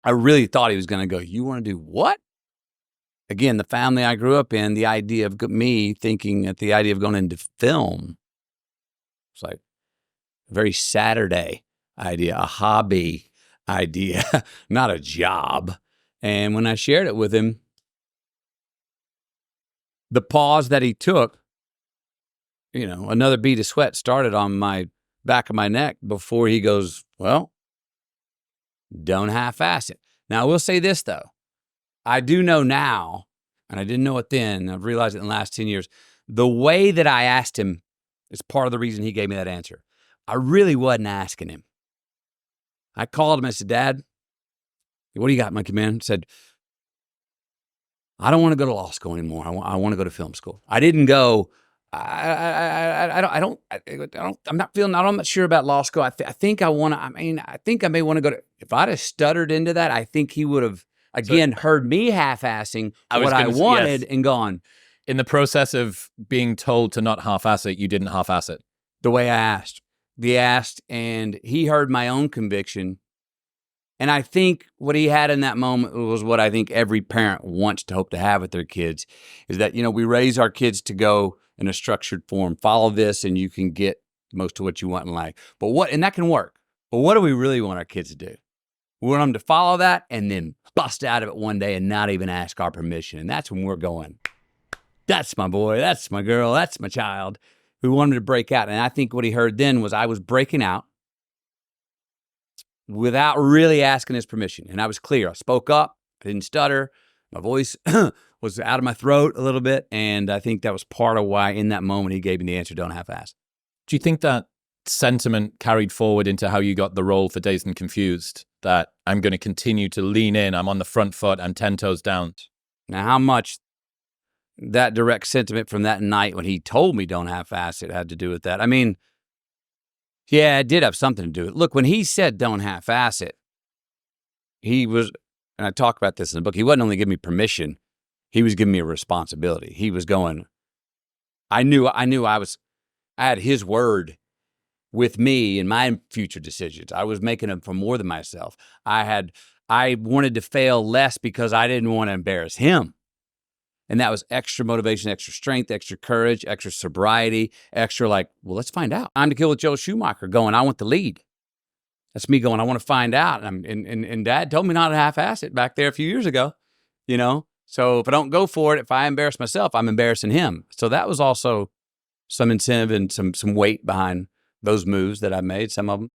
I really thought he was going to go, "You want to do what?" Again, the family I grew up in, the idea of me thinking that the idea of going into film, it's like a very Saturday idea, a hobby idea, not a job. And when I shared it with him, the pause that he took, another bead of sweat started on my back of my neck before he goes, "Well, don't half-ass it." Now, I will say this, though. I do know now, and I didn't know it then, I've realized it in the last 10 years, the way that I asked him is part of the reason he gave me that answer. I really wasn't asking him. I called him, I said, "Dad, what do you got, monkey man?" I said, "I don't want to go to law school anymore. I want to go to film school." I didn't go, I'm not sure about law school. I think I want to, I think I may want to go to, if I'd have stuttered into that, I think he would have, again, heard me half-assing what I wanted and gone. In the process of being told to not half-ass it, you didn't half-ass it. The way I asked. And he heard my own conviction. And I think what he had in that moment was what I think every parent wants to hope to have with their kids, is that, we raise our kids to go in a structured form. Follow this and you can get most of what you want in life. And that can work. But what do we really want our kids to do? We want them to follow that and then bust out of it one day and not even ask our permission. And that's when we're going, "That's my boy, that's my girl, that's my child." We want them to break out. And I think what he heard then was I was breaking out without really asking his permission. And I was clear. I spoke up. I didn't stutter. My voice was out of my throat a little bit. And I think that was part of why in that moment he gave me the answer, "Don't half-ass." Do you think that sentiment carried forward into how you got the role for Dazed and Confused? That I'm going to continue to lean in. I'm on the front foot. I'm 10 toes down. Now, how much that direct sentiment from that night when he told me don't half-ass it had to do with that? Yeah, it did have something to do with it. Look, when he said don't half-ass it, he was, and I talk about this in the book, he wasn't only giving me permission, he was giving me a responsibility. He was going, I knew I had his word with me in my future decisions. I was making them for more than myself. I wanted to fail less because I didn't want to embarrass him. And that was extra motivation, extra strength, extra courage, extra sobriety, extra let's find out. I'm To Kill with Joel Schumacher going, I want the lead. That's me going, I want to find out. And Dad told me not to half-ass it back there a few years ago, So if I don't go for it, if I embarrass myself, I'm embarrassing him. So that was also some incentive and some weight behind those moves that I made, some of them.